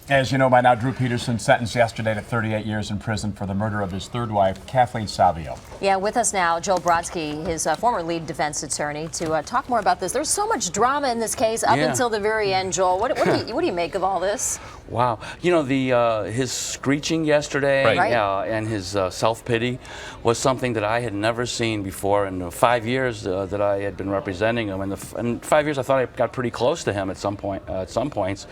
As you know by now, Drew Peterson sentenced yesterday to 38 years in prison for the murder of his third wife, Kathleen Savio. Yeah, with us now, Joel Brodsky, his former lead defense attorney, to talk more about this. There's so much drama in this case up until the very end, Joel. What do you make of all this? Wow. You know, his screeching yesterday and his self-pity was something that I had never seen before in the 5 years that I had been representing him. In 5 years, I thought I got pretty close to him at some points.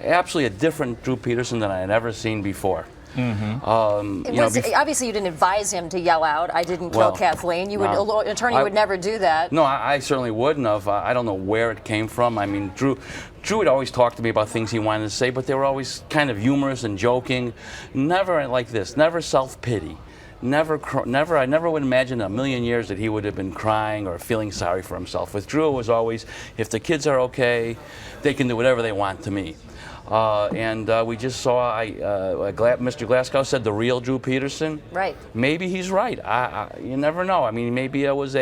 Absolutely a different Drew Peterson than I had ever seen before. Obviously, you didn't advise him to yell out, "I didn't kill Kathleen." An attorney would never do that. No, I certainly wouldn't have. I don't know where it came from. I mean, Drew would always talk to me about things he wanted to say, but they were always kind of humorous and joking. Never like this. Never self-pity. I never would imagine in a million years that he would have been crying or feeling sorry for himself. With Drew, it was always, if the kids are okay, they can do whatever they want to me. We just saw, Mr. Glasgow said the real Drew Peterson. Right. Maybe he's right. You never know. I mean, maybe it was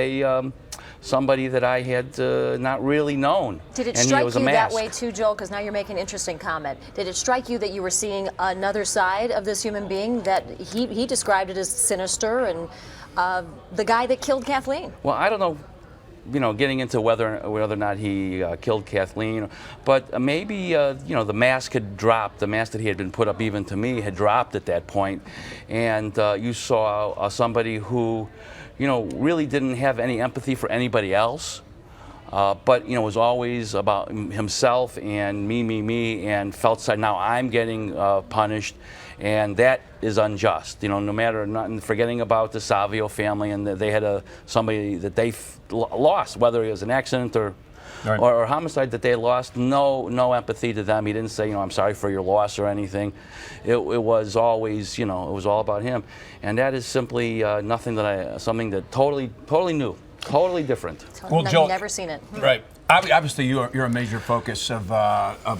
somebody that I had not really known. Did it strike you that way too, Joel? Because now you're making an interesting comment. Did it strike you that you were seeing another side of this human being, that he described it as sinister and the guy that killed Kathleen? Well, I don't know. You know, getting into whether or not he killed Kathleen, but maybe the mask had dropped. The mask that he had been put up, even to me, had dropped at that point, and you saw somebody who, really didn't have any empathy for anybody else, but was always about himself and me, and felt sad. Now I'm getting punished. And that is unjust, no matter, not forgetting about the Savio family, and they had somebody that they lost, whether it was an accident or homicide that they lost. No empathy to them. He didn't say, I'm sorry for your loss or anything. It was always, it was all about him, and that is simply something that totally new, totally different. Well, Joel, you've never seen it. Right. Obviously, you're a major focus of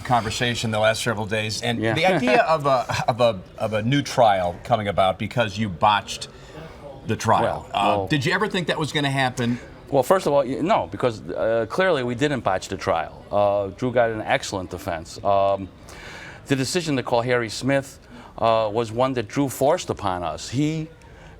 conversation the last several days, and the idea of a new trial coming about because you botched the trial. Did you ever think that was going to happen? Well, first of all, no, because clearly we didn't botch the trial. Drew got an excellent defense. The decision to call Harry Smith was one that Drew forced upon us.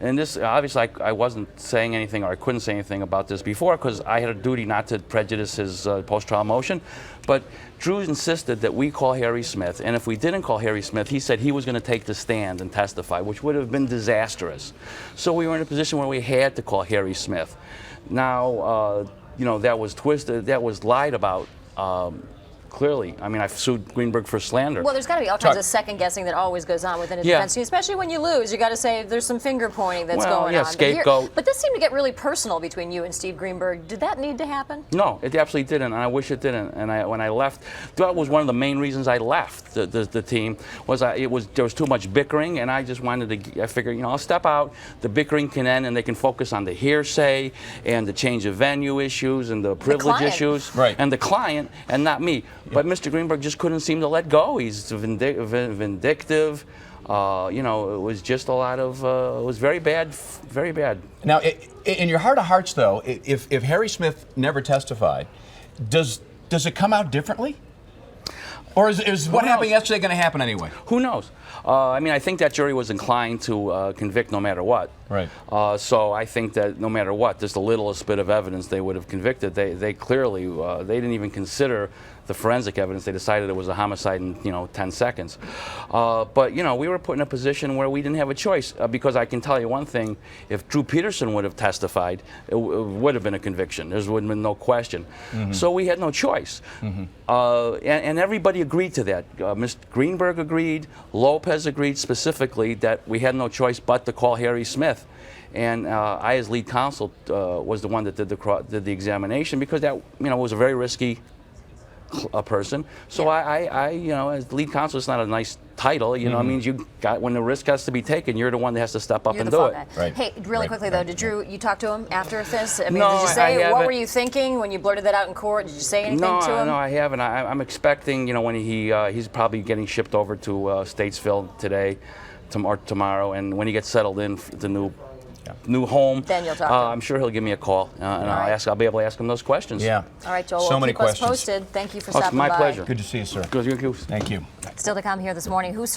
And this, obviously, I wasn't saying anything, or I couldn't say anything about this before, because I had a duty not to prejudice his post-trial motion. But Drew insisted that we call Harry Smith, and if we didn't call Harry Smith, he said he was going to take the stand and testify, which would have been disastrous. So we were in a position where we had to call Harry Smith. Now, that was twisted, that was lied about. Clearly. I mean, I've sued Greenberg for slander. Well, there's got to be all kinds of second guessing that always goes on within a defense team, especially when you lose. You got to say there's some finger pointing that's going on. Scapegoat. But this seemed to get really personal between you and Steve Greenberg. Did that need to happen? No, it absolutely didn't, and I wish it didn't. And when I left, that was one of the main reasons I left the team. There was too much bickering, and I just wanted to. I figured, I'll step out. The bickering can end, and they can focus on the hearsay and the change of venue issues and the privilege issues, and the client, and not me. But Mr. Greenberg just couldn't seem to let go. He's vindictive. It was just a lot of. It was very bad, very bad. Now, in your heart of hearts, though, if Harry Smith never testified, does it come out differently? Or is what happened yesterday going to happen anyway? Who knows? I mean, I think that jury was inclined to convict no matter what. Right. So I think that no matter what, just the littlest bit of evidence they would have convicted. They clearly they didn't even consider the forensic evidence. They decided it was a homicide in 10 seconds. But we were put in a position where we didn't have a choice, because I can tell you one thing: if Drew Peterson would have testified, it would have been a conviction. There would have been no question. So we had no choice, and everybody agreed to that. Mr. Greenberg agreed. Lopez agreed specifically that we had no choice but to call Harry Smith. And I, as lead counsel, was the one that did the examination, because that was a very risky person. So I as lead counsel, it's not a nice title. It means when the risk has to be taken, you're the one that has to step up and do it. Right. Hey, really quickly though, did you talk to him after this? I mean, no, did you say what were you thinking when you blurted that out in court? Did you say anything to him? No, I haven't. I'm expecting, when he's probably getting shipped over to Statesville today, tomorrow, and when he gets settled in the new new home, then you'll talk to him. I'm sure he'll give me a call, and I'll be able to ask him those questions. Yeah. All right, Joel. So We'll many keep us questions. posted. Thank you for Oh, it's stopping my by. pleasure. Good to see you, sir. Good. Thank you. Still to come here this morning. Who survived